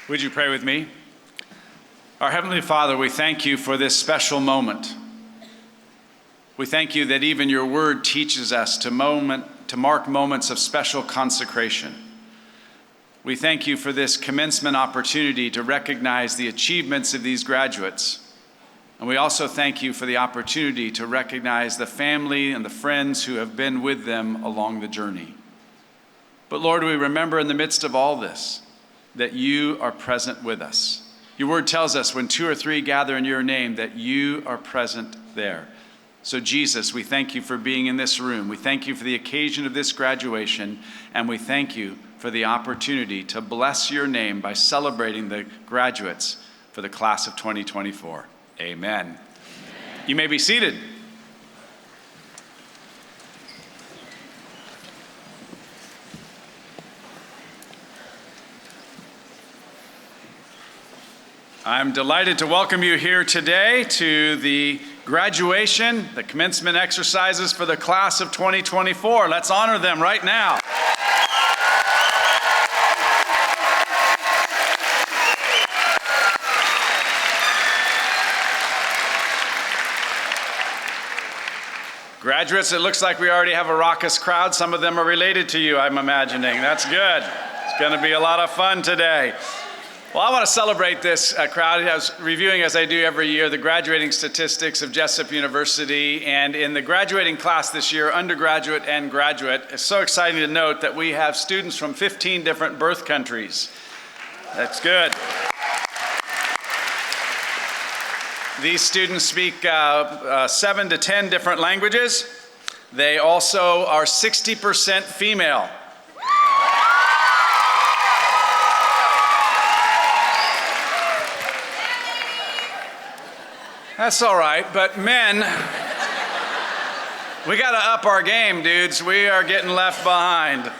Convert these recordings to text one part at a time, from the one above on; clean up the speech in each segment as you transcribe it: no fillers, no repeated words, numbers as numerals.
Would you pray with me? Our Heavenly Father, we thank you for this special moment. We thank you that even your word teaches us to mark moments of special consecration. We thank you for this commencement opportunity to recognize the achievements of these graduates. And we also thank you for the opportunity to recognize the family and the friends who have been with them along the journey. But Lord, we remember in the midst of all this that you are present with us. Your word tells us when 2 or 3 gather in your name that you are present there. So Jesus, we thank you for being in this room. We thank you for the occasion of this graduation, and we thank you for the opportunity to bless your name by celebrating the graduates for the class of 2024. Amen. You may be seated. I'm delighted to welcome you here today to the graduation, the commencement exercises for the class of 2024. Let's honor them right now. Graduates, it looks like we already have a raucous crowd. Some of them are related to you, I'm imagining. That's good. It's going to be a lot of fun today. Well, I want to celebrate this crowd. I was reviewing, as I do every year, the graduating statistics of Jessup University. And in the graduating class this year, undergraduate and graduate, it's so exciting to note that we have students from 15 different birth countries. That's good. These students speak 7 to 10 different languages. They also are 60% female. That's all right, but men, we got to up our game, dudes. We are getting left behind.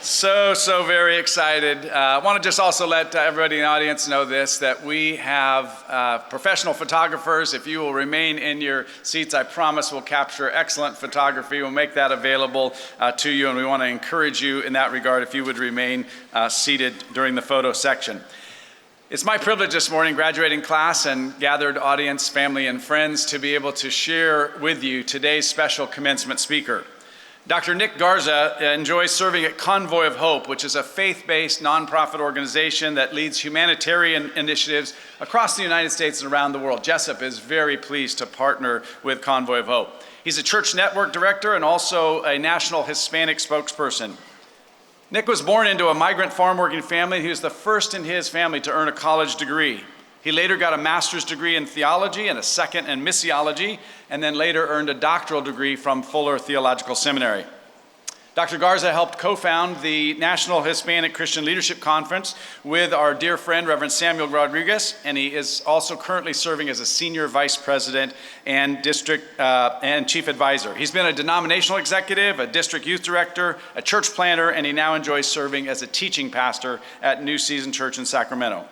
So very excited. I want to just also let everybody in the audience know this, that we have professional photographers. If you will remain in your seats, I promise we'll capture excellent photography. We'll make that available to you, and we want to encourage you in that regard if you would remain seated during the photo section. It's my privilege this morning, graduating class and gathered audience, family, and friends, to be able to share with you today's special commencement speaker. Dr. Nick Garza enjoys serving at Convoy of Hope, which is a faith-based nonprofit organization that leads humanitarian initiatives across the United States and around the world. Jessup is very pleased to partner with Convoy of Hope. He's a church network director and also a national Hispanic spokesperson. Nick was born into a migrant farm-working family. He was the first in his family to earn a college degree. He later got a master's degree in theology and a second in missiology, and then later earned a doctoral degree from Fuller Theological Seminary. Dr. Garza helped co-found the National Hispanic Christian Leadership Conference with our dear friend, Reverend Samuel Rodriguez, and he is also currently serving as a senior vice president and district and chief advisor. He's been a denominational executive, a district youth director, a church planter, and he now enjoys serving as a teaching pastor at New Season Church in Sacramento.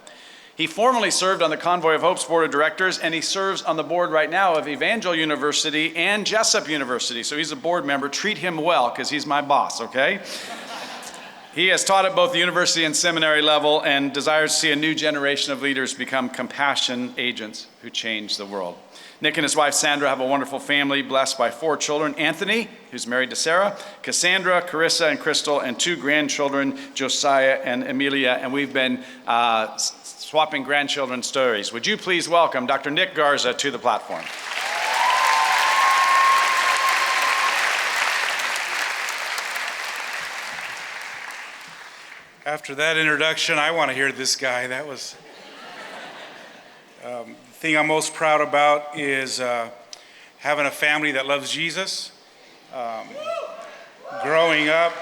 He formerly served on the Convoy of Hope's board of directors, and he serves on the board right now of Evangel University and Jessup University. So he's a board member. Treat him well, because he's my boss, okay? He has taught at both the university and seminary level and desires to see a new generation of leaders become compassion agents who change the world. Nick and his wife Sandra have a wonderful family, blessed by 4 children. Anthony, who's married to Sarah, Cassandra, Carissa, and Crystal, and 2 grandchildren, Josiah and Amelia. And we've been swapping grandchildren stories. Would you please welcome Dr. Nick Garza to the platform. After that introduction, I want to hear this guy. That was the thing I'm most proud about is having a family that loves Jesus. Growing up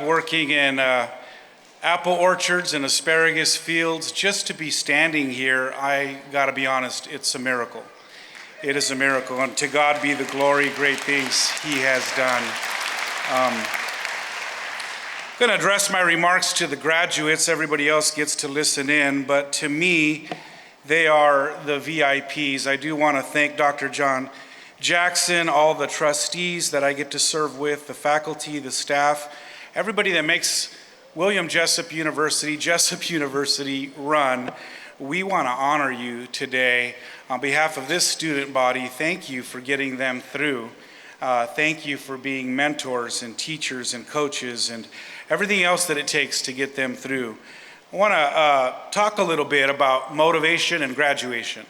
working in apple orchards and asparagus fields. Just to be standing here, I gotta be honest, it's a miracle. It is a miracle, and to God be the glory, great things he has done. I'm going to address my remarks to the graduates. Everybody else gets to listen in, but to me, they are the VIPs. I do want to thank Dr. John Jackson, all the trustees that I get to serve with, the faculty, the staff, everybody that makes William Jessup University run, we want to honor you today. On behalf of this student body, thank you for getting them through. Thank you for being mentors and teachers and coaches and everything else that it takes to get them through. I want to talk a little bit about motivation and graduation,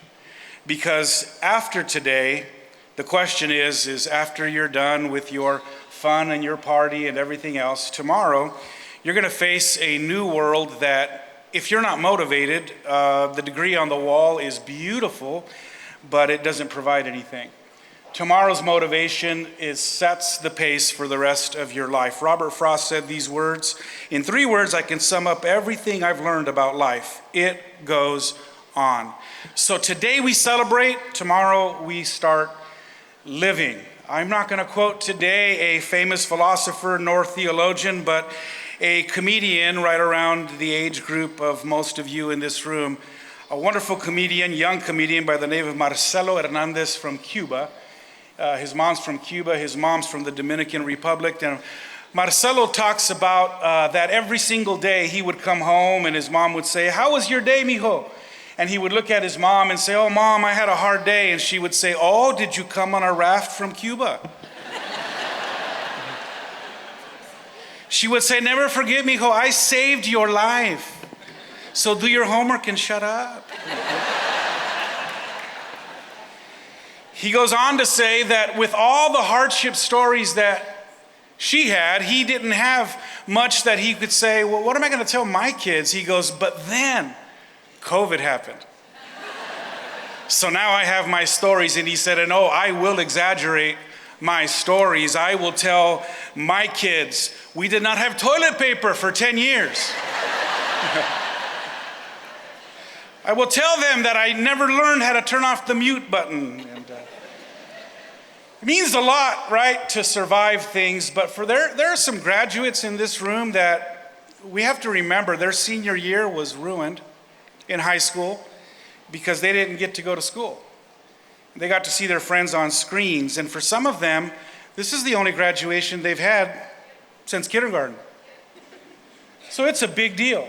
because after today, the question is after you're done with your fun and your party and everything else, tomorrow you're going to face a new world that, if you're not motivated, the degree on the wall is beautiful, but it doesn't provide anything. Tomorrow's motivation sets the pace for the rest of your life. Robert Frost said these words, "In 3 words, I can sum up everything I've learned about life. It goes on." So today we celebrate, tomorrow we start living. I'm not going to quote today a famous philosopher nor theologian, but a comedian right around the age group of most of you in this room, a wonderful comedian, young comedian by the name of Marcelo Hernandez from Cuba. His mom's from Cuba, his mom's from the Dominican Republic. And Marcelo talks about that every single day he would come home and his mom would say, "How was your day, mijo?" And he would look at his mom and say, "Oh, Mom, I had a hard day." And she would say, "Oh, did you come on a raft from Cuba?" She would say, "Never forget, mijo, I saved your life. So do your homework and shut up." He goes on to say that with all the hardship stories that she had, he didn't have much that he could say, "Well, what am I going to tell my kids?" He goes, "But then COVID happened. So now I have my stories." And he said, "And oh, I will exaggerate my stories. I will tell my kids, we did not have toilet paper for 10 years. I will tell them that I never learned how to turn off the mute button." And, it means a lot, right, to survive things, but there are some graduates in this room that we have to remember their senior year was ruined in high school because they didn't get to go to school. They got to see their friends on screens, and for some of them, this is the only graduation they've had since kindergarten. So it's a big deal.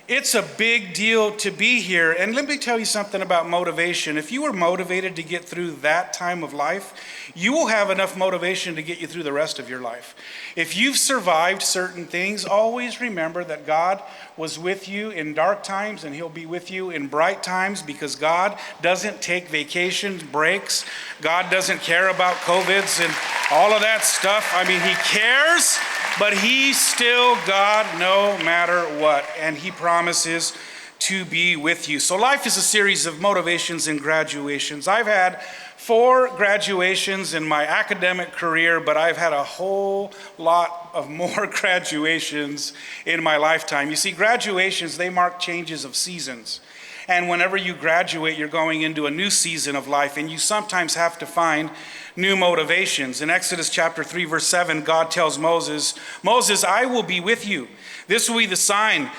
It's a big deal to be here. And let me tell you something about motivation. If you were motivated to get through that time of life, you will have enough motivation to get you through the rest of your life. If you've survived certain things, always remember that God was with you in dark times and He'll be with you in bright times, because God doesn't take vacations, breaks. God doesn't care about COVIDs and all of that stuff. I mean, He cares, but He's still God no matter what. And He promises to be with you. So life is a series of motivations and graduations. I've had 4 graduations in my academic career, but I've had a whole lot of more graduations in my lifetime. You see, graduations, they mark changes of seasons. And whenever you graduate, you're going into a new season of life, and you sometimes have to find new motivations. In Exodus chapter 3, verse 7, God tells Moses, "Moses, I will be with you. This will be the sign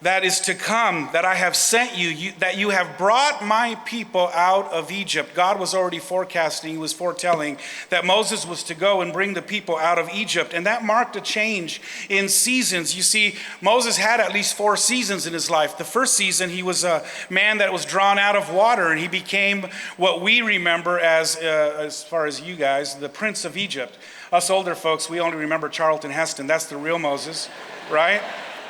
that is to come, that I have sent you, that you have brought my people out of Egypt." God was already forecasting, He was foretelling that Moses was to go and bring the people out of Egypt. And that marked a change in seasons. You see, Moses had at least 4 seasons in his life. The first season, he was a man that was drawn out of water, and he became what we remember as far as you guys, the Prince of Egypt. Us older folks, we only remember Charlton Heston. That's the real Moses, right?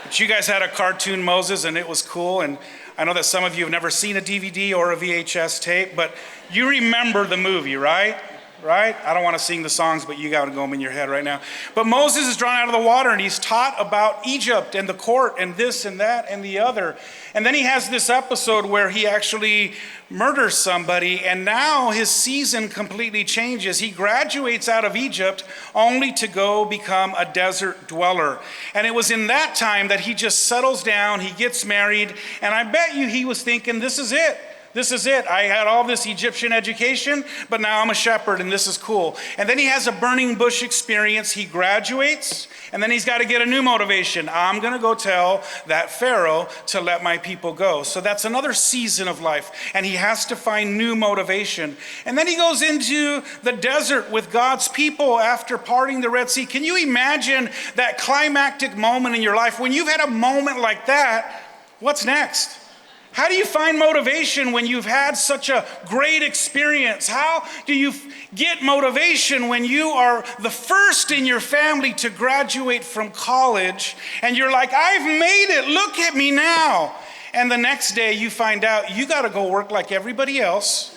But you guys had a cartoon Moses, and it was cool. And I know that some of you have never seen a DVD or a VHS tape, but you remember the movie, right? Right? I don't want to sing the songs, but you got to go them in your head right now. But Moses is drawn out of the water, and he's taught about Egypt and the court and this and that and the other. And then he has this episode where he actually murders somebody, and now his season completely changes. He graduates out of Egypt only to go become a desert dweller. And it was in that time that he just settles down, he gets married, and I bet you he was thinking, this is it. This is it. I had all this Egyptian education, but now I'm a shepherd and this is cool. And then he has a burning bush experience. He graduates, and then he's got to get a new motivation. I'm going to go tell that Pharaoh to let my people go. So that's another season of life, and he has to find new motivation. And then he goes into the desert with God's people after parting the Red Sea. Can you imagine that climactic moment in your life? When you've had a moment like that, what's next? How do you find motivation when you've had such a great experience? How do you get motivation when you are the first in your family to graduate from college and you're like, I've made it, look at me now. And the next day you find out you got to go work like everybody else.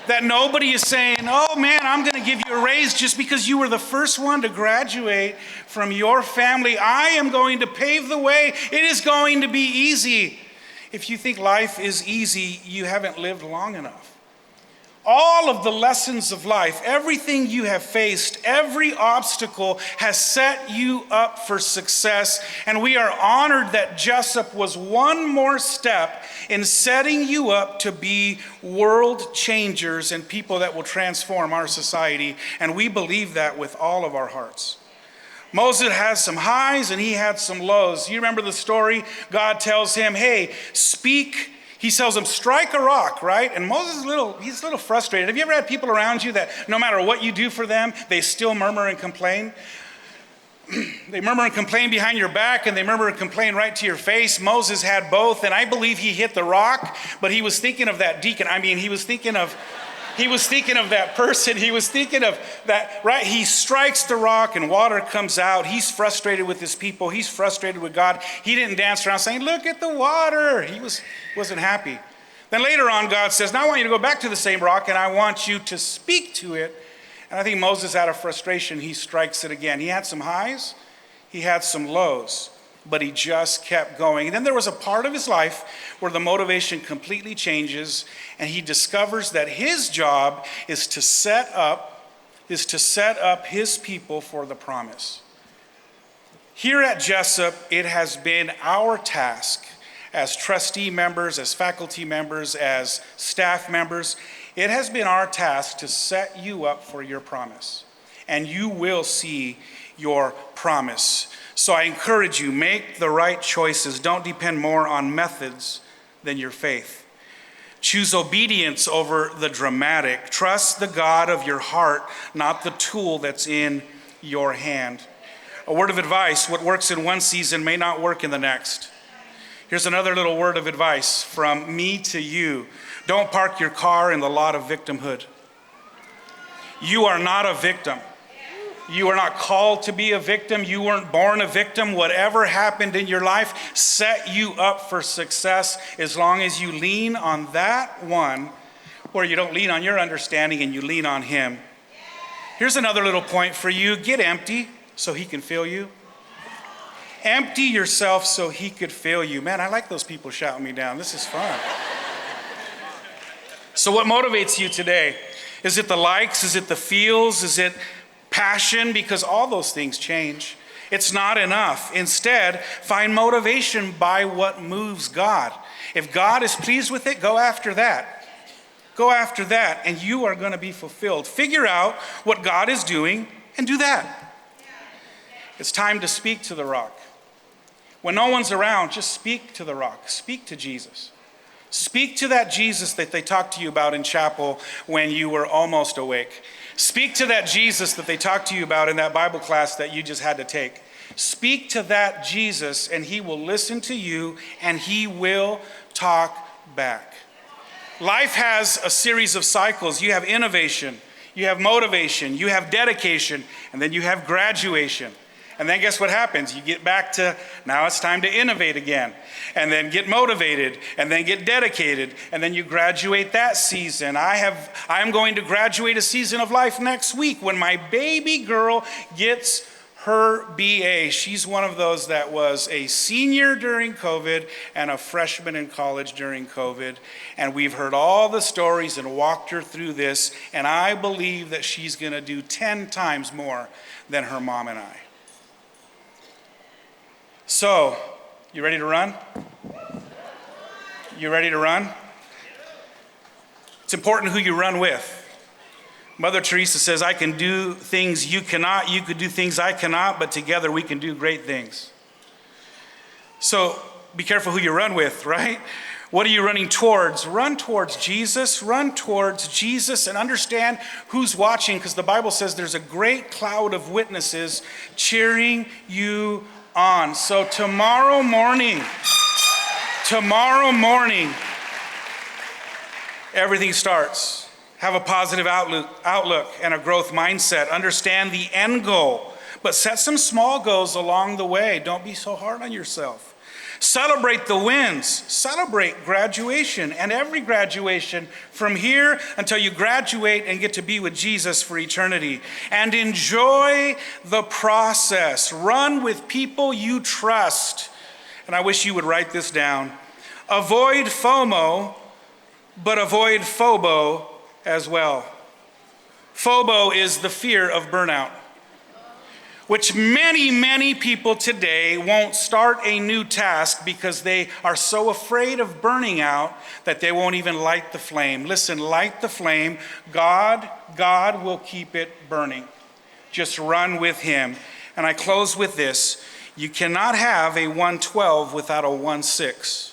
That nobody is saying, oh man, I'm going to give you a raise just because you were the first one to graduate from your family. I am going to pave the way. It is going to be easy. If you think life is easy, you haven't lived long enough. All of the lessons of life, everything you have faced, every obstacle has set you up for success. And we are honored that Jessup was one more step in setting you up to be world changers and people that will transform our society. And we believe that with all of our hearts. Moses has some highs and he had some lows. You remember the story? God tells him, hey, speak. He tells him, strike a rock, right? And Moses he's a little frustrated. Have you ever had people around you that no matter what you do for them, they still murmur and complain? They murmur and complain behind your back, and they murmur and complain right to your face. Moses had both, and I believe he hit the rock, but he was thinking of that deacon. He was thinking of that person. He was thinking of that, right? He strikes the rock and water comes out. He's frustrated with his people. He's frustrated with God. He didn't dance around saying, look at the water. He wasn't happy. Then later on, God says, now I want you to go back to the same rock and I want you to speak to it. And I think Moses, out of frustration, he strikes it again. He had some highs. He had some lows. But he just kept going. And then there was a part of his life where the motivation completely changes, and he discovers that his job is to set up his people for the promise. Here at Jessup, it has been our task as trustee members, as faculty members, as staff members, it has been our task to set you up for your promise. And you will see your promise. So I encourage you, make the right choices. Don't depend more on methods than your faith. Choose obedience over the dramatic. Trust the God of your heart, not the tool that's in your hand. A word of advice, what works in one season may not work in the next. Here's another little word of advice from me to you. Don't park your car in the lot of victimhood. You are not a victim. You are not called to be a victim. You weren't born a victim. Whatever happened in your life set you up for success as long as you lean on that one, where you don't lean on your understanding and you lean on him. Here's another little point for you. Get empty so he can fill you. Empty yourself so he could fill you. Man, I like those people shouting me down. This is fun. So what motivates you today? Is it the likes? Is it the feels? Is it passion? Because all those things change. It's not enough. Instead, find motivation by what moves God. If God is pleased with it, go after that. Go after that, and you are going to be fulfilled. Figure out what God is doing and do that. It's time to speak to the rock. When no one's around, just speak to the rock. Speak to Jesus. Speak to that Jesus that they talked to you about in chapel when you were almost awake. Speak to that Jesus that they talked to you about in that Bible class that you just had to take. Speak to that Jesus, and he will listen to you, and he will talk back. Life has a series of cycles. You have innovation, you have motivation, you have dedication, and then you have graduation. And then guess what happens? You get back to, now it's time to innovate again. And then get motivated, and then get dedicated, and then you graduate that season. I'm going to graduate a season of life next week when my baby girl gets her BA. She's one of those that was a senior during COVID and a freshman in college during COVID. And we've heard all the stories and walked her through this. And I believe that she's going to do 10 times more than her mom and I. So, you ready to run? You ready to run? It's important who you run with. Mother Teresa says, I can do things you cannot, you could do things I cannot, but together we can do great things. So be careful who you run with, right? What are you running towards? Run towards Jesus. Run towards Jesus and understand who's watching, because the Bible says there's a great cloud of witnesses cheering you on. So tomorrow morning, everything starts. Have a positive outlook and a growth mindset. Understand the end goal, but set some small goals along the way. Don't be so hard on yourself. Celebrate the wins. Celebrate graduation and every graduation from here until you graduate and get to be with Jesus for eternity. And enjoy the process. Run with people you trust. And I wish you would write this down. Avoid FOMO, but avoid FOBO as well. FOBO is the fear of burnout, which many people today won't start a new task because they are so afraid of burning out that they won't even light the flame. Listen, light the flame. God will keep it burning. Just run with him. And I close with this. You cannot have a 112 without a 1:6.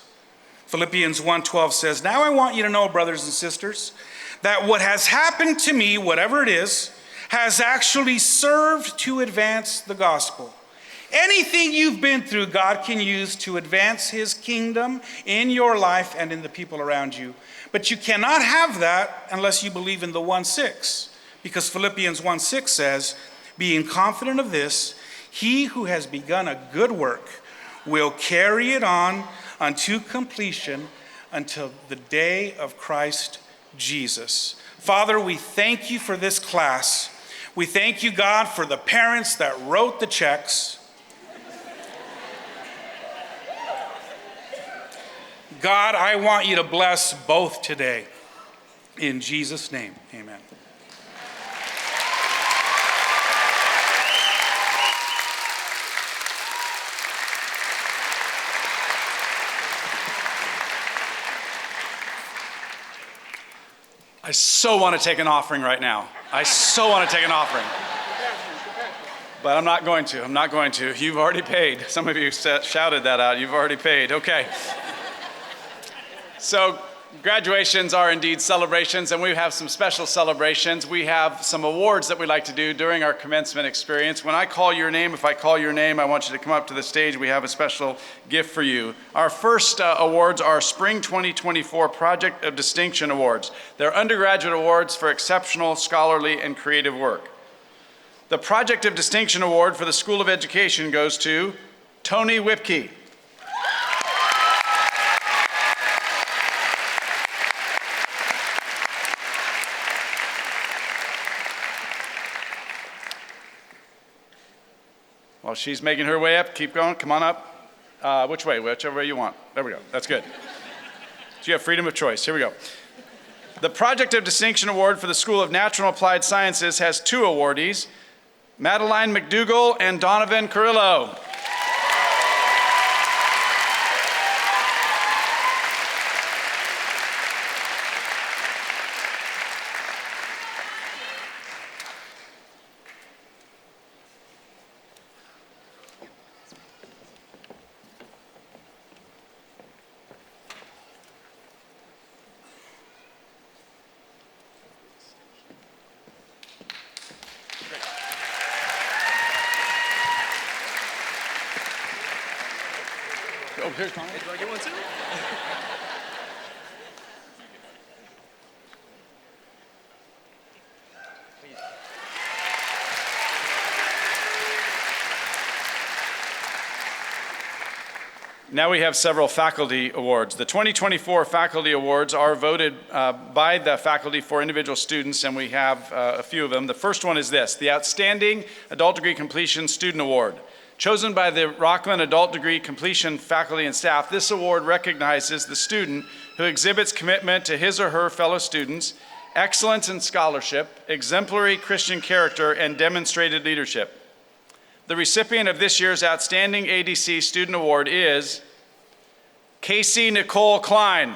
Philippians 1:12 says, now I want you to know, brothers and sisters, that what has happened to me, whatever it is, has actually served to advance the gospel. Anything you've been through, God can use to advance his kingdom in your life and in the people around you. But you cannot have that unless you believe in the 1:6, because Philippians 1:6 says, being confident of this, he who has begun a good work will carry it on unto completion until the day of Christ Jesus. Father, we thank you for this class. We thank you, God, for the parents that wrote the checks. God, I want you to bless both today. In Jesus' name, amen. I so want to take an offering right now. I so want to take an offering. But I'm not going to. I'm not going to. You've already paid. Some of you shouted that out. You've already paid. Okay. So graduations are indeed celebrations, and we have some special celebrations. We have some awards that we like to do during our commencement experience. When I call your name, if I call your name, I want you to come up to the stage. We have a special gift for you. Our first awards are Spring 2024 Project of Distinction Awards. They're undergraduate awards for exceptional scholarly and creative work. The Project of Distinction Award for the School of Education goes to Tony Whipke. While she's making her way up, keep going, come on up. Which way? Whichever way you want. There we go, that's good. So you have freedom of choice, here we go. The Project of Distinction Award for the School of Natural and Applied Sciences has two awardees, Madeline McDougall and Donovan Carrillo. Oh, here's Connie. Do I get one too? Now we have several faculty awards. The 2024 faculty awards are voted by the faculty for individual students, and we have a few of them. The first one is this, the Outstanding Adult Degree Completion Student Award. Chosen by the Rockland Adult Degree Completion faculty and staff, this award recognizes the student who exhibits commitment to his or her fellow students, excellence in scholarship, exemplary Christian character, and demonstrated leadership. The recipient of this year's Outstanding ADC Student Award is Casey Nicole Klein.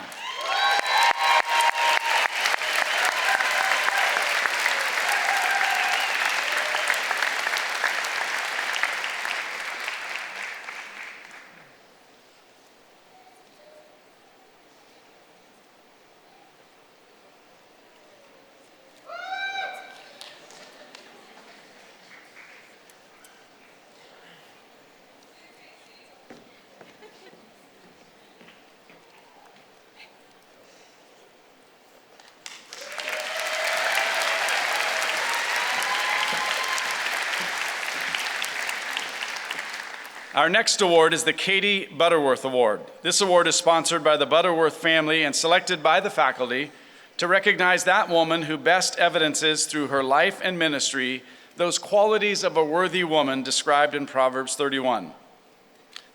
Our next award is the Katie Butterworth Award. This award is sponsored by the Butterworth family and selected by the faculty to recognize that woman who best evidences through her life and ministry those qualities of a worthy woman described in Proverbs 31.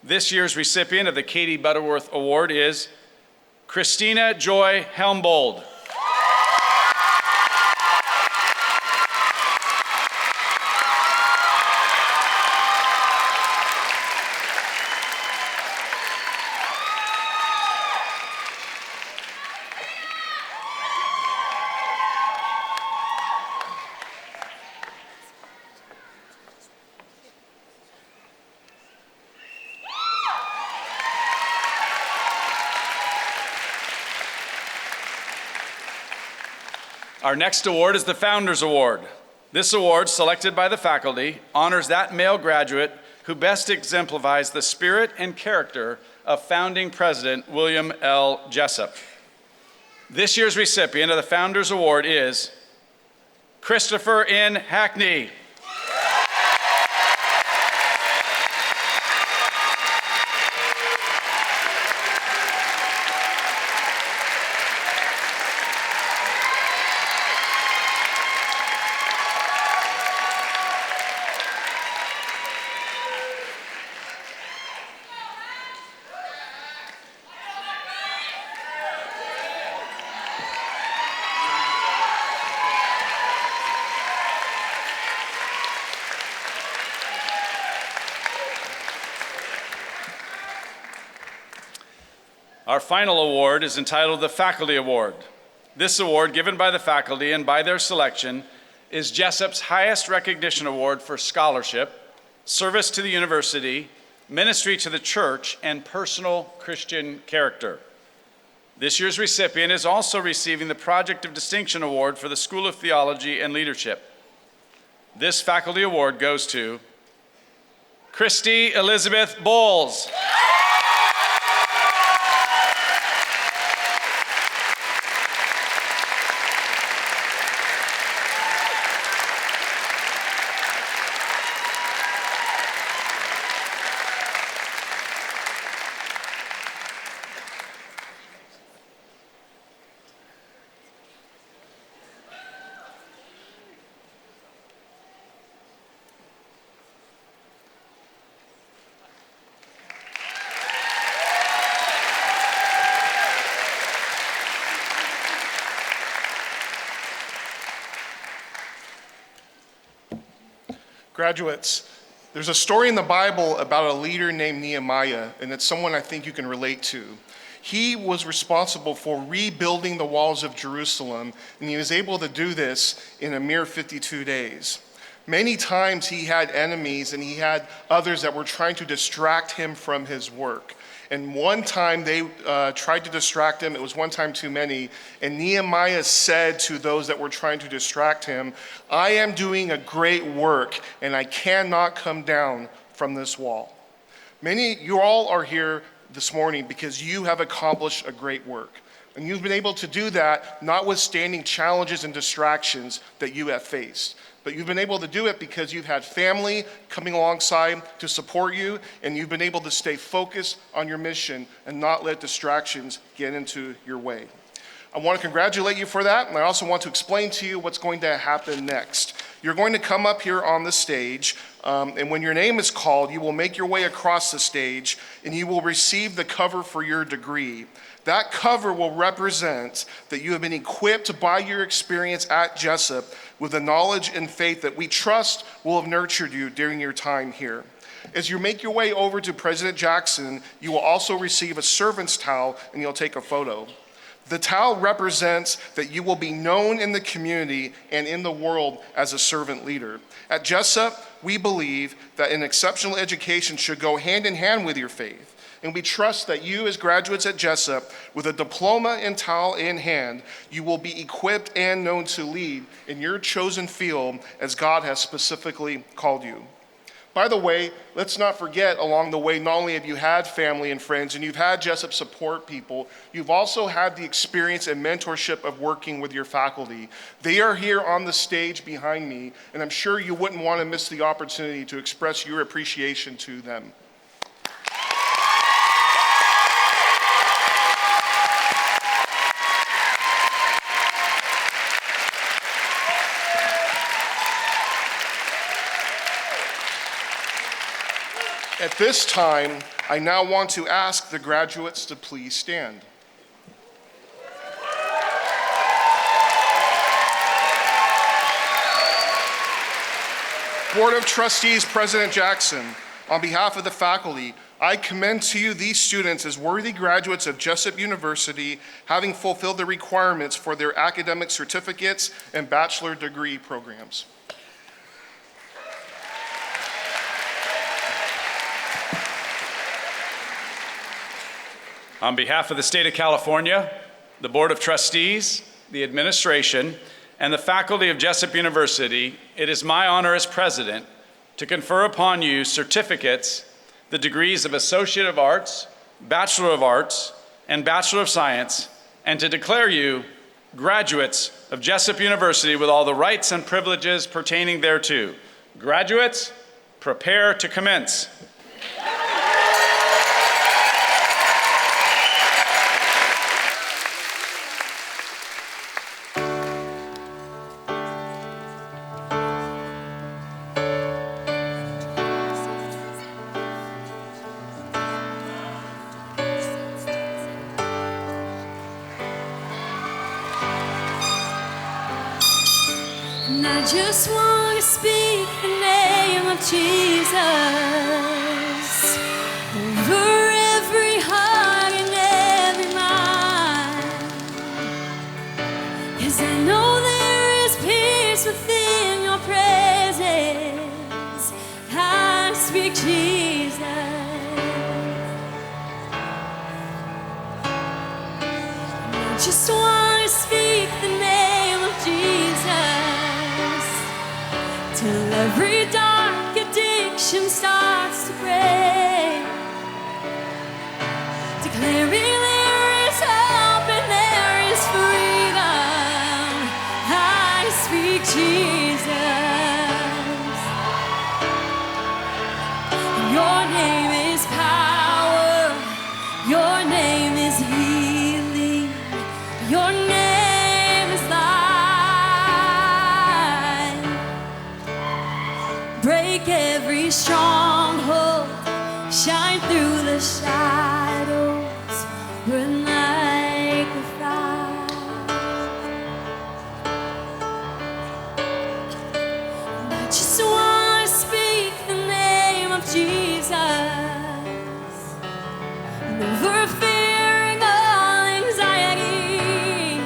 This year's recipient of the Katie Butterworth Award is Christina Joy Helmbold. Our next award is the Founders Award. This award, selected by the faculty, honors that male graduate who best exemplifies the spirit and character of founding President William L. Jessup. This year's recipient of the Founders Award is Christopher N. Hackney. Our final award is entitled the Faculty Award. This award, given by the faculty and by their selection, is Jessup's highest recognition award for scholarship, service to the university, ministry to the church, and personal Christian character. This year's recipient is also receiving the Project of Distinction Award for the School of Theology and Leadership. This faculty award goes to Christy Elizabeth Bowles. Graduates, there's a story in the Bible about a leader named Nehemiah, and it's someone I think you can relate to. He was responsible for rebuilding the walls of Jerusalem, and he was able to do this in a mere 52 days. Many times he had enemies and he had others that were trying to distract him from his work. And one time they tried to distract him. It was one time too many. And Nehemiah said to those that were trying to distract him, "I am doing a great work and I cannot come down from this wall." You all are here this morning because you have accomplished a great work. And you've been able to do that notwithstanding challenges and distractions that you have faced. But you've been able to do it because you've had family coming alongside to support you, and you've been able to stay focused on your mission and not let distractions get into your way. I want to congratulate you for that, and I also want to explain to you what's going to happen next. You're going to come up here on the stage, and when your name is called, you will make your way across the stage, and you will receive the cover for your degree. That cover will represent that you have been equipped by your experience at Jessup with the knowledge and faith that we trust will have nurtured you during your time here. As you make your way over to President Jackson, you will also receive a servant's towel and you'll take a photo. The towel represents that you will be known in the community and in the world as a servant leader. At Jessup, we believe that an exceptional education should go hand in hand with your faith. And we trust that you as graduates at Jessup, with a diploma and towel in hand, you will be equipped and known to lead in your chosen field as God has specifically called you. By the way, let's not forget along the way, not only have you had family and friends and you've had Jessup support people, you've also had the experience and mentorship of working with your faculty. They are here on the stage behind me, and I'm sure you wouldn't want to miss the opportunity to express your appreciation to them. At this time, I now want to ask the graduates to please stand. Board of Trustees President Jackson, on behalf of the faculty, I commend to you these students as worthy graduates of Jessup University, having fulfilled the requirements for their academic certificates and bachelor degree programs. On behalf of the state of California, the Board of Trustees, the administration, and the faculty of Jessup University, it is my honor as president to confer upon you certificates, the degrees of Associate of Arts, Bachelor of Arts, and Bachelor of Science, and to declare you graduates of Jessup University with all the rights and privileges pertaining thereto. Graduates, prepare to commence. And I just want to speak the name of Jesus over every heart and every mind. 'Cause I know there is peace within your presence. I speak Jesus. And I just want to speak the name of Jesus. Till every dark addiction starts to break, declaring there is hope and there is freedom. I speak Jesus. Your name is power. Your name is healing. Your name is life. Break every stronghold, shine through the shadows, burn like a fire. And I just want to speak the name of Jesus and over fearing all anxiety,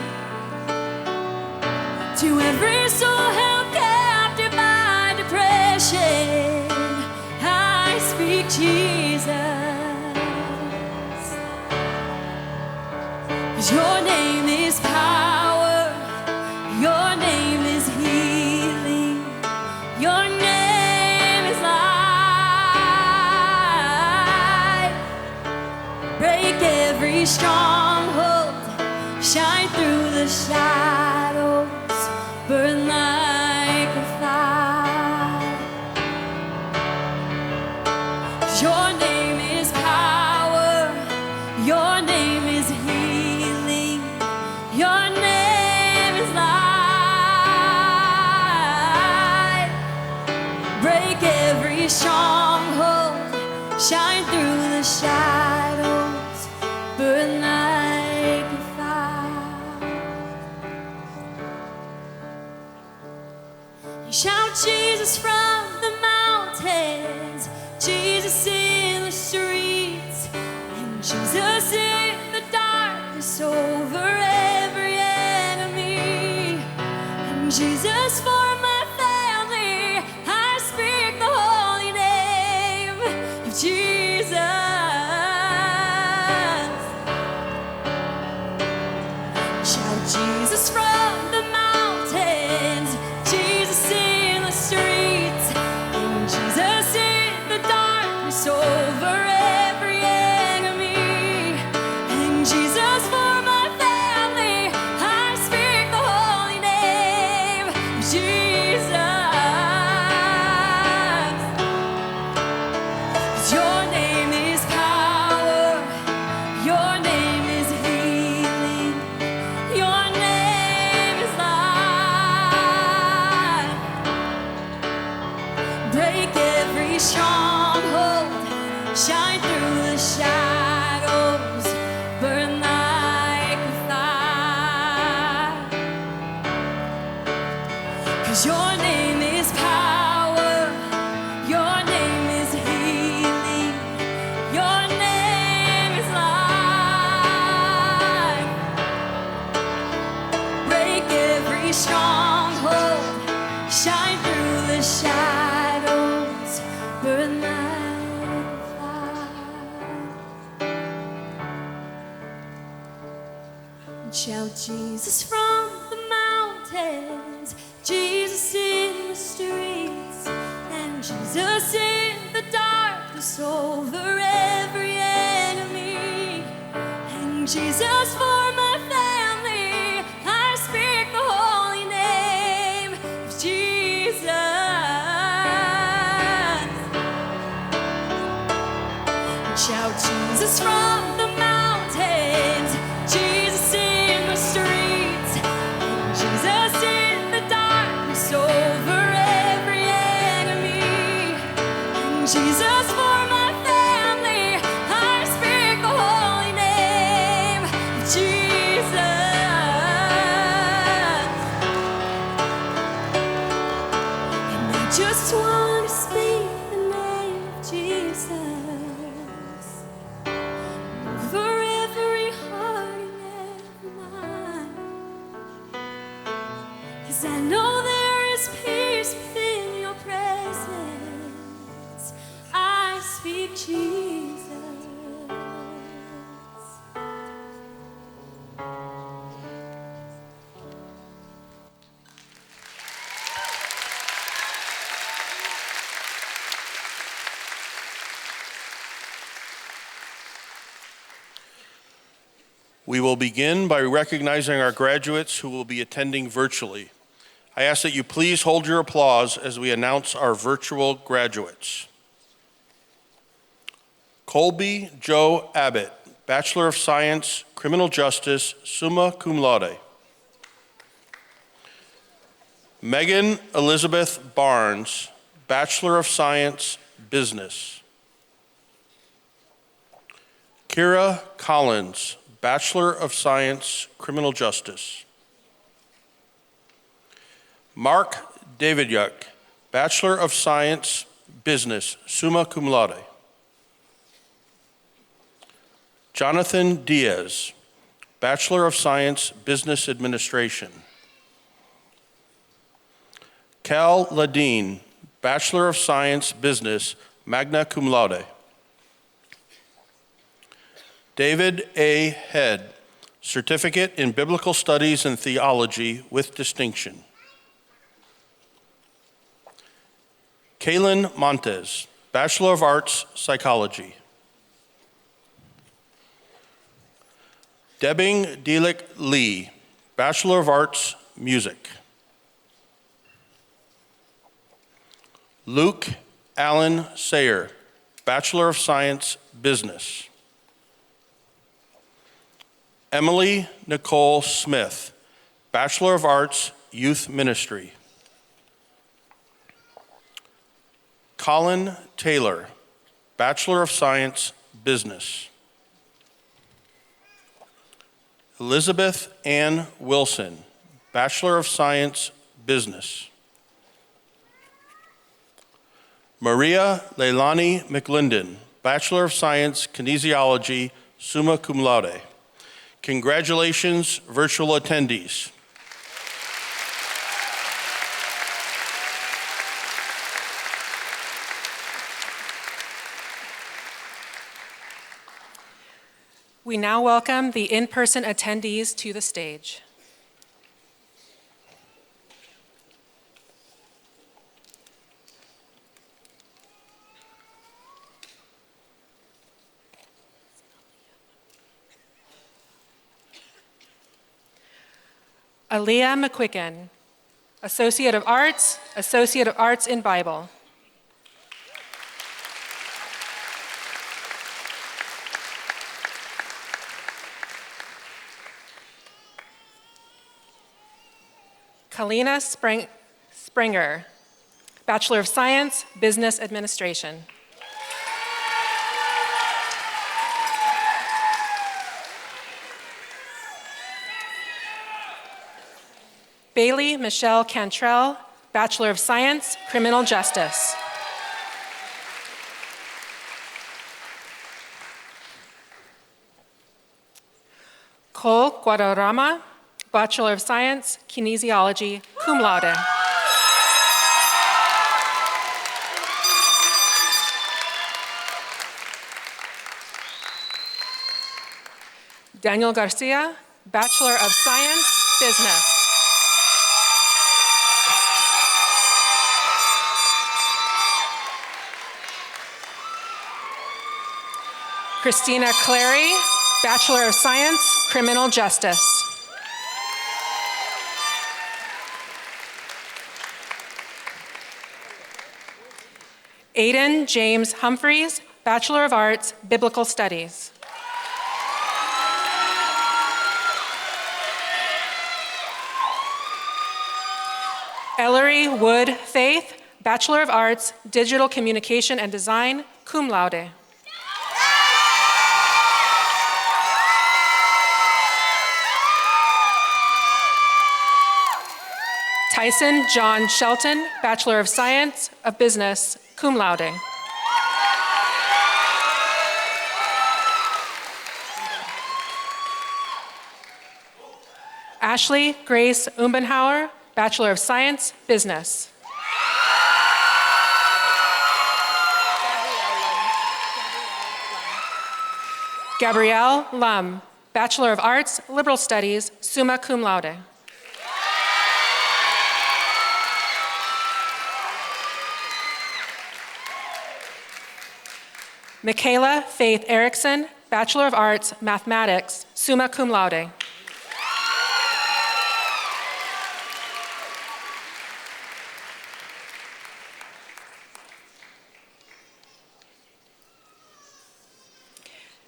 to every soul held captive by depression. I speak Jesus. 'Cause your name is power, your name is healing, your name is life. Break every stronghold, shine through the shadows, burn like a fire. 'Cause your name is power, your name is healing, your name is life. Break every stronghold, shine through the shadows, burn like a fire. Shout Jesus from the mountains, Jesus in the streets, and Jesus in the darkness over every enemy, and Jesus for my family. I speak the holy name of Jesus. Shout Jesus from the mountains, Jesus in the streets, and Jesus in the darkness over every enemy, and Jesus for my family. I speak the holy name of Jesus. Shout Jesus from the mountains, Jesus in the streets, and Jesus in the darkness over every enemy. And Jesus for my family, I speak the holy name of Jesus. And shout Jesus from the mountains, Jesus in the streets, and Jesus in the darkness over every enemy. And Jesus for my family, I speak the holy name of Jesus. And I just want to speak the name of Jesus over every heart and every mind. 'Cause I know there is peace within your presence. I speak Jesus. We will begin by recognizing our graduates who will be attending virtually. I ask that you please hold your applause as we announce our virtual graduates. Colby Joe Abbott, Bachelor of Science, Criminal Justice, summa cum laude. Megan Elizabeth Barnes, Bachelor of Science, Business. Kira Collins, Bachelor of Science, Criminal Justice. Mark Davidyuk, Bachelor of Science, Business, summa cum laude. Jonathan Diaz, Bachelor of Science, Business Administration. Cal Ladine, Bachelor of Science, Business, Magna Cum Laude. David A. Head, Certificate in Biblical Studies and Theology with distinction. Kaylin Montes, Bachelor of Arts, Psychology. Debbing Delick Lee, Bachelor of Arts, Music. Luke Allen Sayer, Bachelor of Science, Business. Emily Nicole Smith, Bachelor of Arts, Youth Ministry. Colin Taylor, Bachelor of Science, Business. Elizabeth Ann Wilson, Bachelor of Science, Business. Maria Leilani McLinden, Bachelor of Science, Kinesiology, summa cum laude. Congratulations, virtual attendees. We now welcome the in-person attendees to the stage. Aaliyah McQuicken, Associate of Arts in Bible. Kalina Springer, Bachelor of Science, Business Administration. Bailey Michelle Cantrell, Bachelor of Science, Criminal Justice. Cole Guadarrama, Bachelor of Science, Kinesiology, cum laude. Daniel Garcia, Bachelor of Science, Business. Christina Clary, Bachelor of Science, Criminal Justice. Aiden James Humphreys, Bachelor of Arts, Biblical Studies. Ellery Wood Faith, Bachelor of Arts, Digital Communication and Design, cum laude. Tyson John Shelton, Bachelor of Science of Business, cum laude. Ashley Grace Umbenhauer, Bachelor of Science, Business. Gabrielle Lum, Bachelor of Arts, Liberal Studies, summa cum laude. Michaela Faith Erickson, Bachelor of Arts, Mathematics, summa cum laude.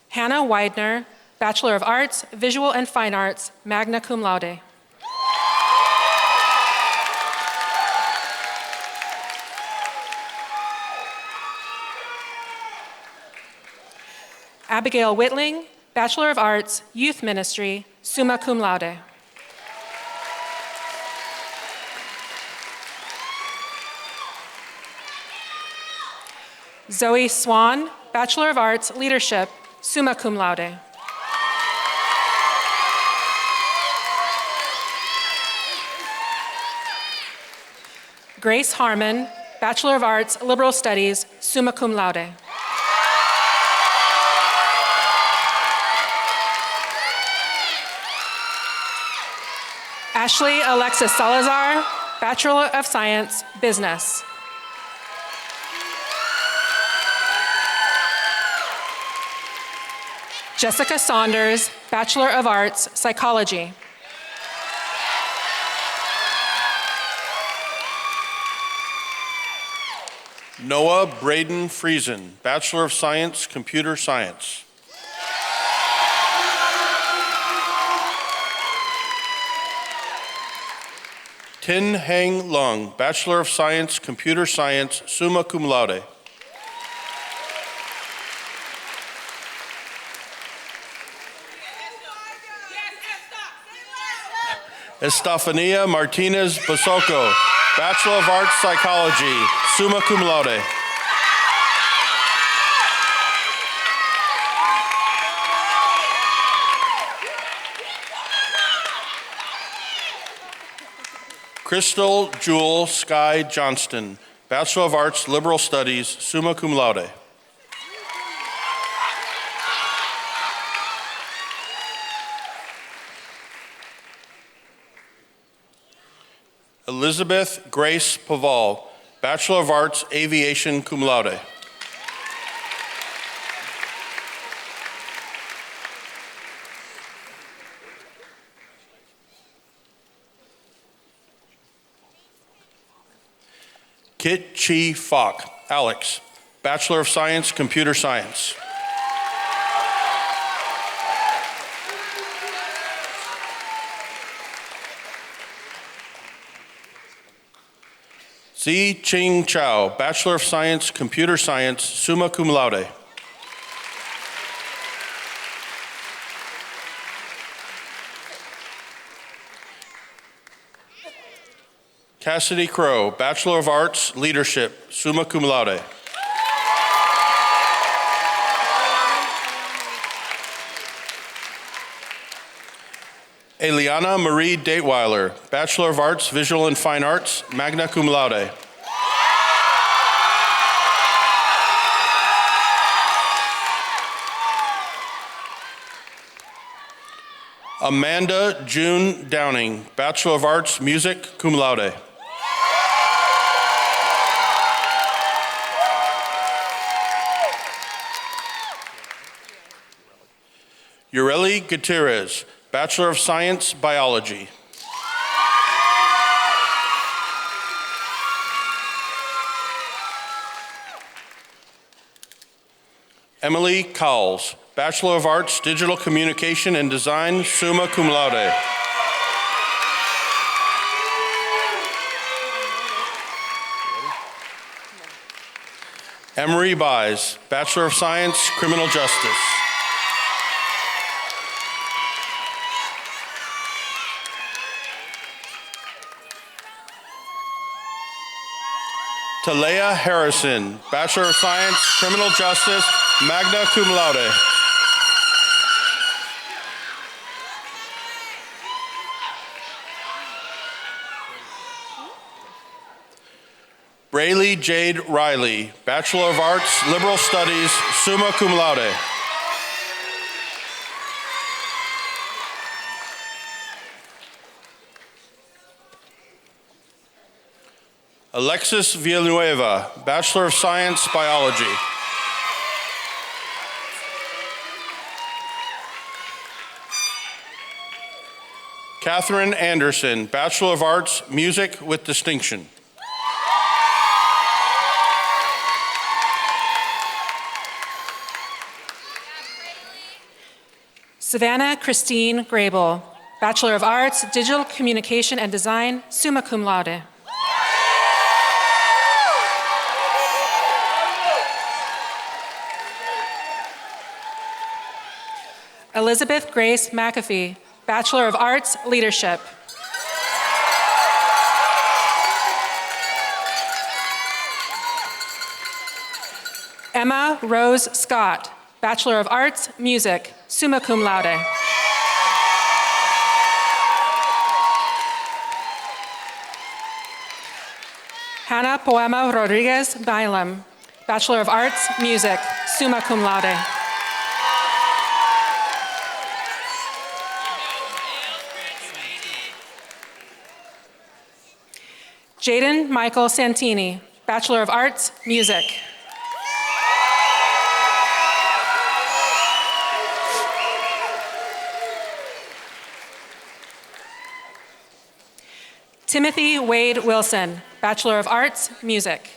Hannah Widener, Bachelor of Arts, Visual and Fine Arts, magna cum laude. Abigail Whitling, Bachelor of Arts, Youth Ministry, summa cum laude. Zoe Swan, Bachelor of Arts, Leadership, summa cum laude. Grace Harmon, Bachelor of Arts, Liberal Studies, summa cum laude. Ashley Alexis Salazar, Bachelor of Science, Business. Jessica Saunders, Bachelor of Arts, Psychology. Noah Braden Friesen, Bachelor of Science, Computer Science. Tin Heng Lung, Bachelor of Science, Computer Science, summa cum laude. Estefania Martinez Basoko, Bachelor of Arts, Psychology, summa cum laude. Crystal Jewel Sky Johnston, Bachelor of Arts, Liberal Studies, summa cum laude. Elizabeth Grace Paval, Bachelor of Arts, Aviation, cum laude. Kit Chi Fock, Alex, Bachelor of Science, Computer Science. Zi Ching Chow, Bachelor of Science, Computer Science, summa cum laude. Cassidy Crow, Bachelor of Arts, Leadership, summa cum laude. Eliana Marie Dateweiler, Bachelor of Arts, Visual and Fine Arts, magna cum laude. Amanda June Downing, Bachelor of Arts, Music, cum laude. Ureli Gutierrez, Bachelor of Science, Biology. Emily Cowles, Bachelor of Arts, Digital Communication and Design, summa cum laude. Emery Buys, Bachelor of Science, Criminal Justice. Talea Harrison, Bachelor of Science, Criminal Justice, Magna Cum Laude. Braylee Jade Riley, Bachelor of Arts, Liberal Studies, summa cum laude. Alexis Villanueva, Bachelor of Science, Biology. Catherine Anderson, Bachelor of Arts, Music with Distinction. Savannah Christine Grable, Bachelor of Arts, Digital Communication and Design, summa cum laude. Elizabeth Grace McAfee, Bachelor of Arts, Leadership. Emma Rose Scott, Bachelor of Arts, Music, summa cum laude. Hannah Poema Rodriguez Bailam, Bachelor of Arts, Music, summa cum laude. Jaden Michael Santini, Bachelor of Arts, Music. Timothy Wade Wilson, Bachelor of Arts, Music.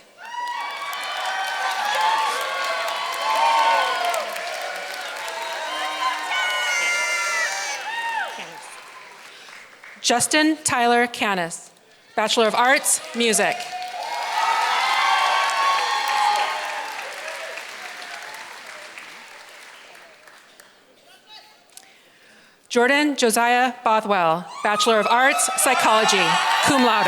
Justin Tyler Canis, Bachelor of Arts, Music. Jordan Josiah Bothwell, Bachelor of Arts, Psychology, cum laude.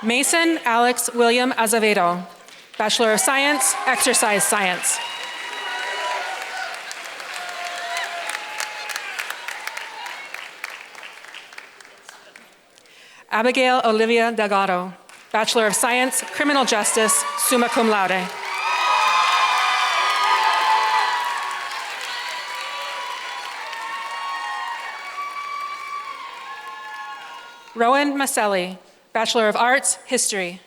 Mason Alex William Azevedo, Bachelor of Science, Exercise Science. Abigail Olivia Delgado, Bachelor of Science, Criminal Justice, summa cum laude. Rowan Maselli, Bachelor of Arts, History.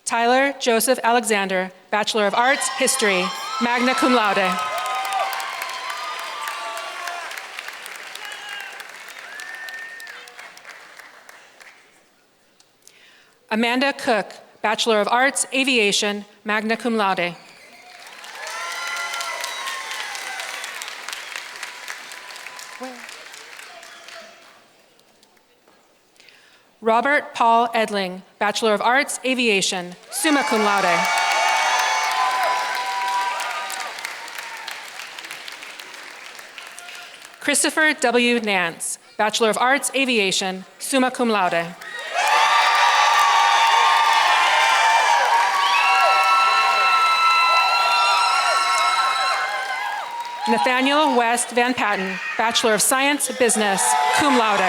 Tyler Joseph Alexander, Bachelor of Arts, History, magna cum laude. Amanda Cook, Bachelor of Arts, Aviation, magna cum laude. Robert Paul Edling, Bachelor of Arts, Aviation, summa cum laude. Christopher W. Nance, Bachelor of Arts, Aviation, summa cum laude. Nathaniel West Van Patten, Bachelor of Science, Business, cum laude.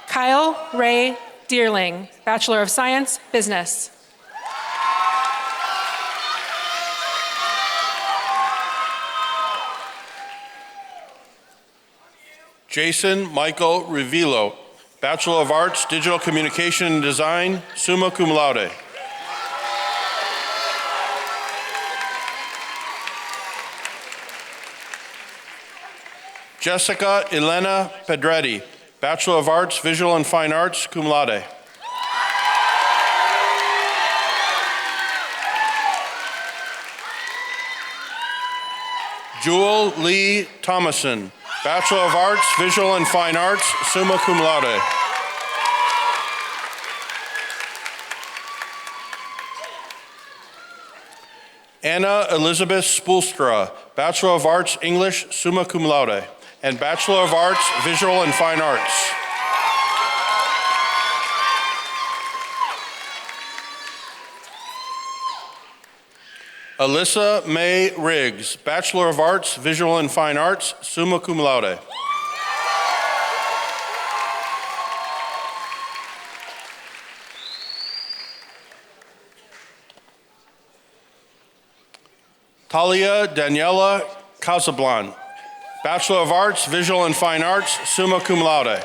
Kyle Ray Deerling, Bachelor of Science, Business. Jason Michael Rivilo, Bachelor of Arts, Digital Communication and Design, summa cum laude. Jessica Elena Pedretti, Bachelor of Arts, Visual and Fine Arts, cum laude. Jewel Lee Thomason, Bachelor of Arts, Visual and Fine Arts, summa cum laude. Anna Elizabeth Spoelstra, Bachelor of Arts, English, summa cum laude, and Bachelor of Arts, Visual and Fine Arts. Alyssa May Riggs, Bachelor of Arts, Visual and Fine Arts, summa cum laude. Talia Daniela Casablan, Bachelor of Arts, Visual and Fine Arts, summa cum laude.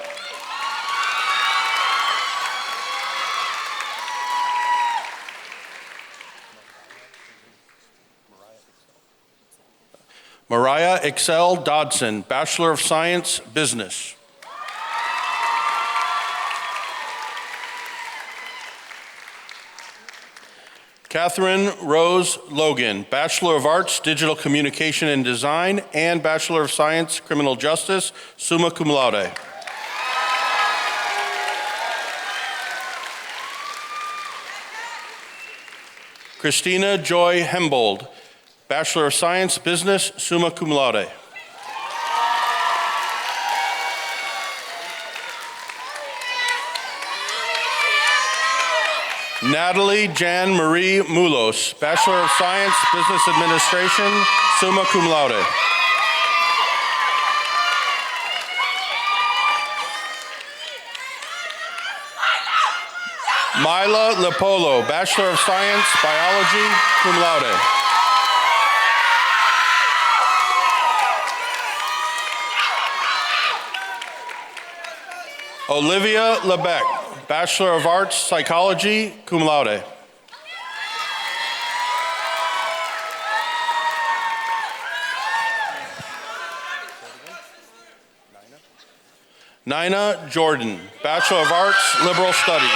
Mariah Excel Dodson, Bachelor of Science, Business. Catherine Rose Logan, Bachelor of Arts, Digital Communication and Design, and Bachelor of Science, Criminal Justice, summa cum laude. Christina Joy Hembold, Bachelor of Science, Business, summa cum laude. Natalie Jan Marie Mulos, Bachelor of Science, Business Administration, summa cum laude. Myla Lepolo, Bachelor of Science, Biology, cum laude. Olivia Lebeck, Bachelor of Arts, Psychology, cum laude. Nina Jordan, Bachelor of Arts, Liberal Studies.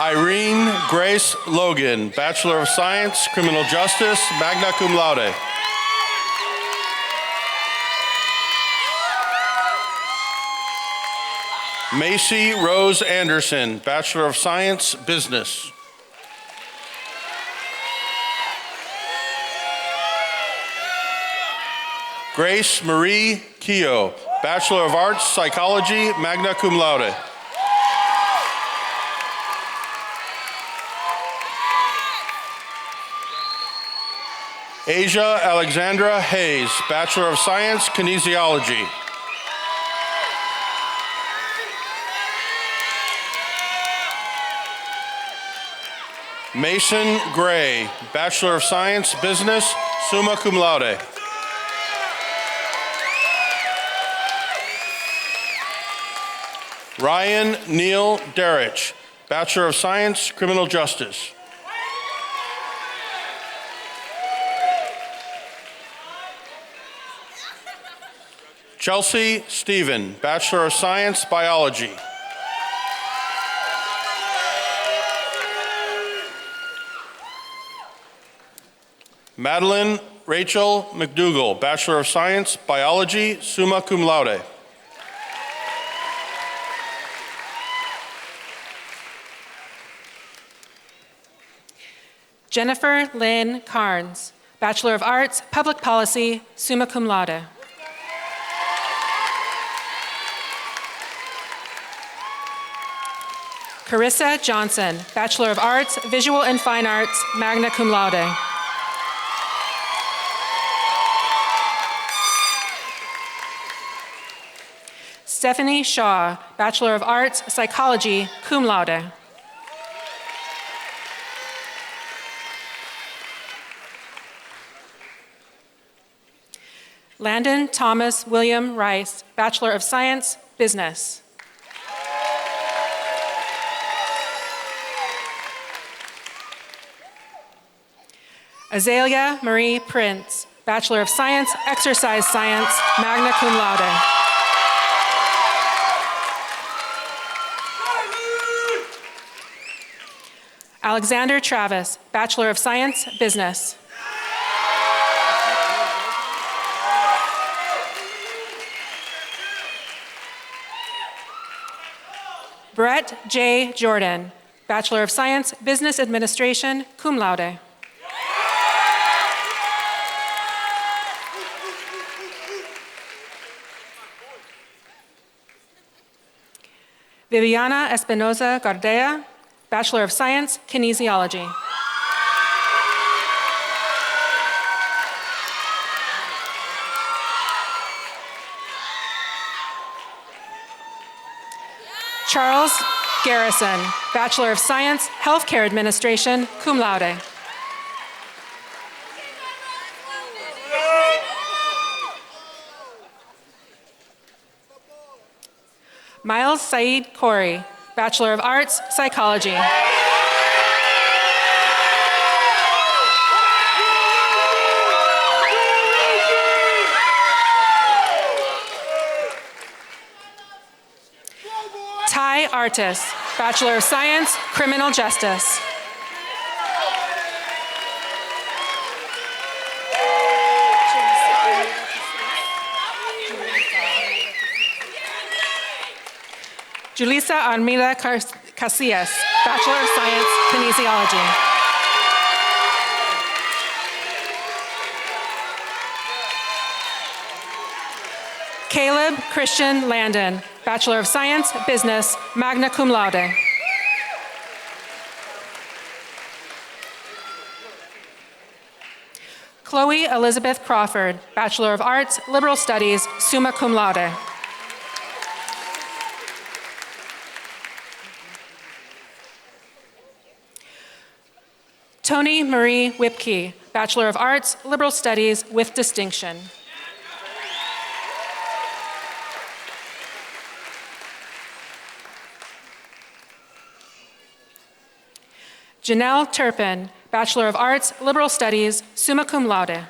Irene Grace Logan, Bachelor of Science, Criminal Justice, Magna Cum Laude. Macy Rose Anderson, Bachelor of Science, Business. Grace Marie Keogh, Bachelor of Arts, Psychology, Magna Cum Laude. Asia Alexandra Hayes, Bachelor of Science, Kinesiology. Mason Gray, Bachelor of Science, Business, summa cum laude. Ryan Neil Derrich, Bachelor of Science, Criminal Justice. Chelsea Stephen, Bachelor of Science, Biology. Madeline Rachel McDougall, Bachelor of Science, Biology, summa cum laude. Jennifer Lynn Carnes, Bachelor of Arts, Public Policy, summa cum laude. Carissa Johnson, Bachelor of Arts, Visual and Fine Arts, magna cum laude. Stephanie Shaw, Bachelor of Arts, Psychology, cum laude. Landon Thomas William Rice, Bachelor of Science, Business. Azalea Marie Prince, Bachelor of Science, Exercise Science, magna cum laude. Alexander Travis, Bachelor of Science, Business. Brett J. Jordan, Bachelor of Science, Business Administration, cum laude. Viviana Espinoza Gardea, Bachelor of Science, Kinesiology. Charles Garrison, Bachelor of Science, Healthcare Administration, cum laude. Miles Saeed Corey, Bachelor of Arts, Psychology. Ty Artis, Bachelor of Science, Criminal Justice. Julissa Armida Casillas, Bachelor of Science, Kinesiology. Caleb Christian Landon, Bachelor of Science, Business, magna cum laude. Chloe Elizabeth Crawford, Bachelor of Arts, Liberal Studies, summa cum laude. Tony Marie Whipke, Bachelor of Arts, Liberal Studies with distinction. Janelle Turpin, Bachelor of Arts, Liberal Studies, summa cum laude.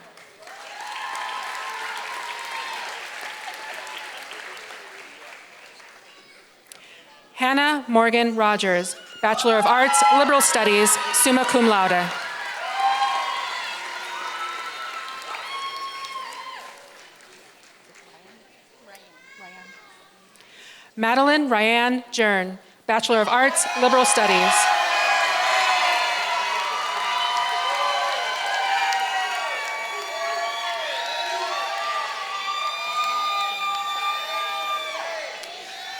Hannah Morgan Rogers, Bachelor of Arts, Liberal Studies, summa cum laude. Madeline Ryan Jern, Bachelor of Arts, Liberal Studies.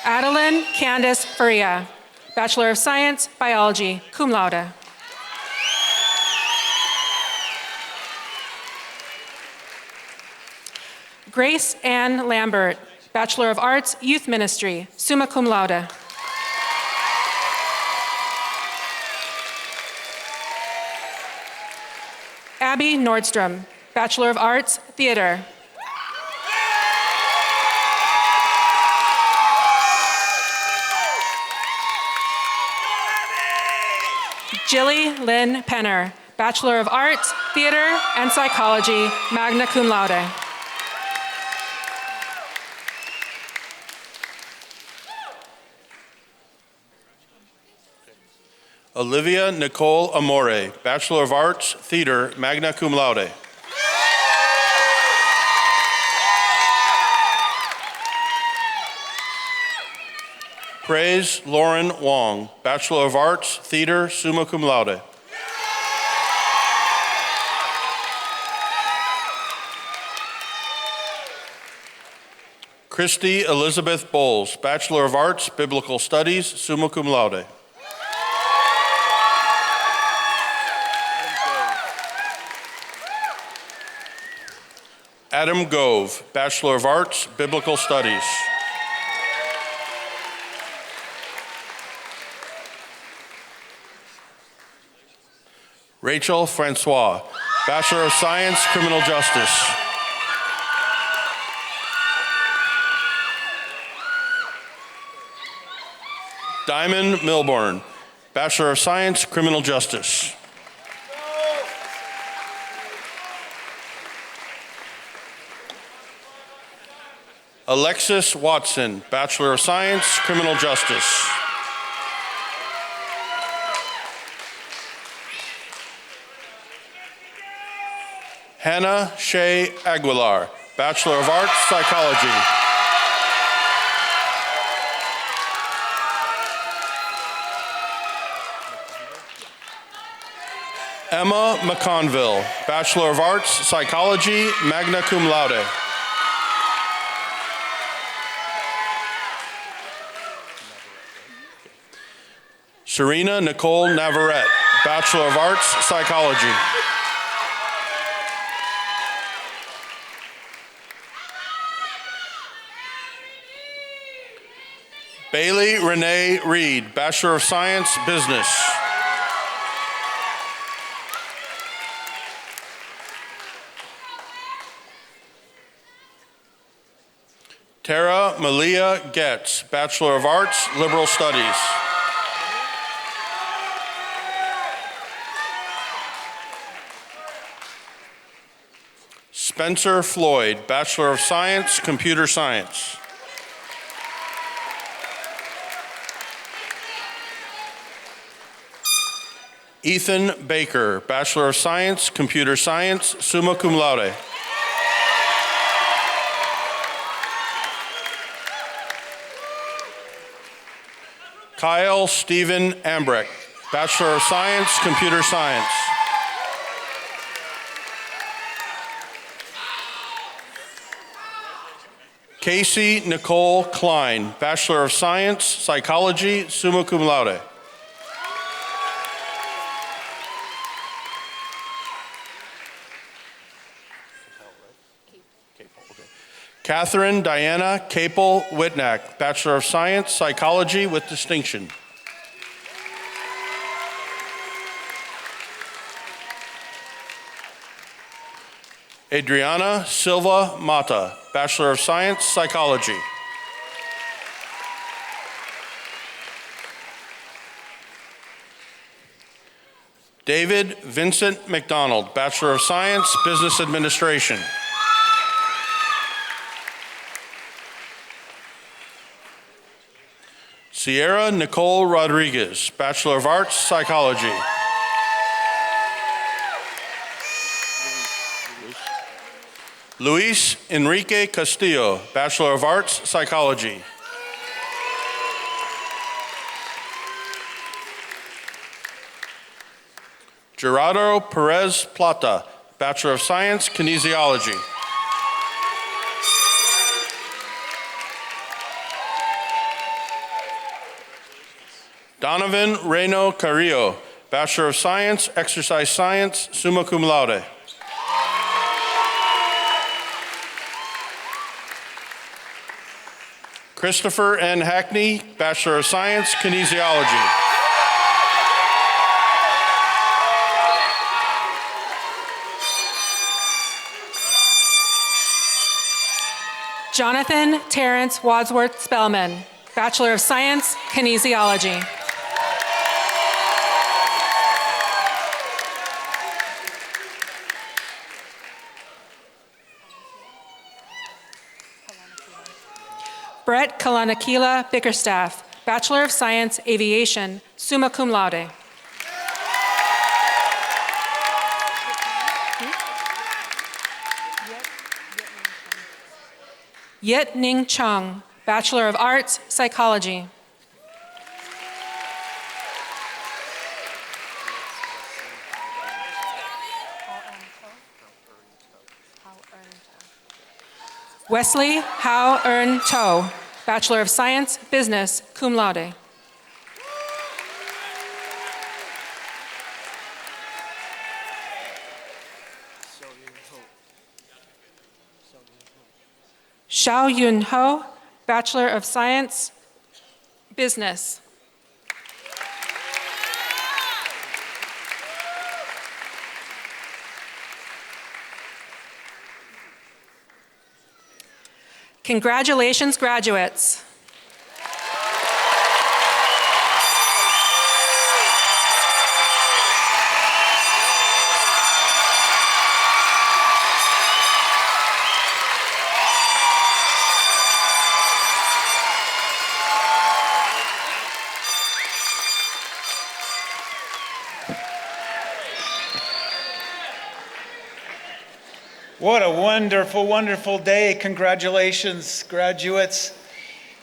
Adeline Candace Faria, Bachelor of Science, Biology, cum laude. Grace Ann Lambert, Bachelor of Arts, Youth Ministry, summa cum laude. Abby Nordstrom, Bachelor of Arts, Theater. Jilly Lynn Penner, Bachelor of Arts, Theater and Psychology, magna cum laude. Olivia Nicole Amore, Bachelor of Arts, Theater, magna cum laude. Praise Lauren Wong, Bachelor of Arts, Theater, summa cum laude. Christy Elizabeth Bowles, Bachelor of Arts, Biblical Studies, summa cum laude. Adam Gove, Bachelor of Arts, Biblical Studies. Rachel Francois, Bachelor of Science, Criminal Justice. Diamond Milburn, Bachelor of Science, Criminal Justice. Alexis Watson, Bachelor of Science, Criminal Justice. Hannah Shea Aguilar, Bachelor of Arts, Psychology. Emma McConville, Bachelor of Arts, Psychology, Magna Cum Laude. Serena Nicole Navarrete, Bachelor of Arts, Psychology. Bailey Renee Reed, Bachelor of Science, Business. Tara Malia Getz, Bachelor of Arts, Liberal Studies. Spencer Floyd, Bachelor of Science, Computer Science. Ethan Baker, Bachelor of Science, Computer Science, summa cum laude. Kyle Stephen Ambrecht, Bachelor of Science, Computer Science. Casey Nicole Klein, Bachelor of Science, Psychology, summa cum laude. Catherine Diana Capel Whitnack, Bachelor of Science, Psychology with distinction. Adriana Silva Mata, Bachelor of Science, Psychology. David Vincent McDonald, Bachelor of Science, Business Administration. Sierra Nicole Rodriguez, Bachelor of Arts, Psychology. Luis Enrique Castillo, Bachelor of Arts, Psychology. Gerardo Perez Plata, Bachelor of Science, Kinesiology. Donovan Reno Carrillo, Bachelor of Science, Exercise Science, summa cum laude. Christopher N. Hackney, Bachelor of Science, Kinesiology. Jonathan Terrence Wadsworth Spellman, Bachelor of Science, Kinesiology. Brett Kalanakila Bickerstaff, Bachelor of Science, Aviation, summa cum laude. Yet Ning Chung, Bachelor of Arts, Psychology. Wesley Hao Earn To, Bachelor of Science, Business, cum laude. Xiao Yun Ho, Bachelor of Science, Business. Congratulations, graduates. What a wonderful, wonderful day. Congratulations, graduates.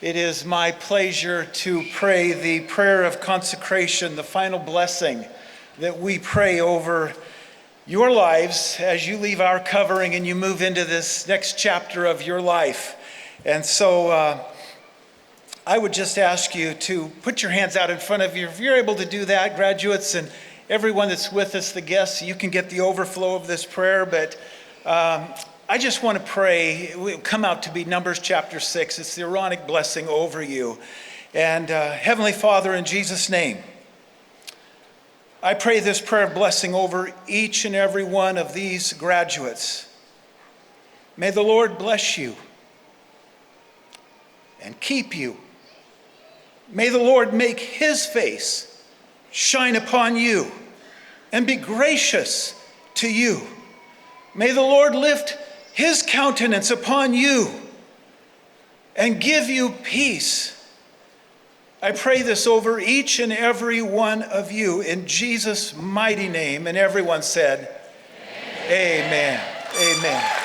It is my pleasure to pray the prayer of consecration, the final blessing that we pray over your lives as you leave our covering and you move into this next chapter of your life. And so I would just ask you to put your hands out in front of you. If you're able to do that, graduates and everyone that's with us, the guests, you can get the overflow of this prayer, but I just want to pray. It will come out to be Numbers chapter 6. It's the Aaronic blessing over you. And Heavenly Father, in Jesus' name, I pray this prayer of blessing over each and every one of these graduates. May the Lord bless you and keep you. May the Lord make his face shine upon you and be gracious to you. May the Lord lift his countenance upon you and give you peace. I pray this over each and every one of you in Jesus' mighty name. And everyone said, Amen. Amen. Amen.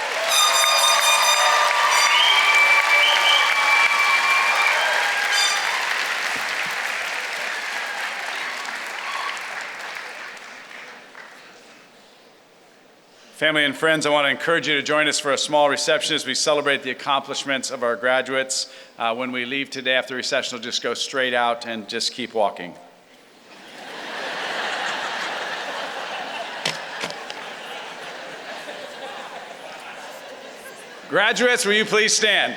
Family and friends, I want to encourage you to join us for a small reception as we celebrate the accomplishments of our graduates. When we leave today after the reception, we'll just go straight out and just keep walking. Graduates, will you please stand?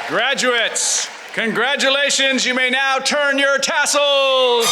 Graduates, congratulations. You may now turn your tassels.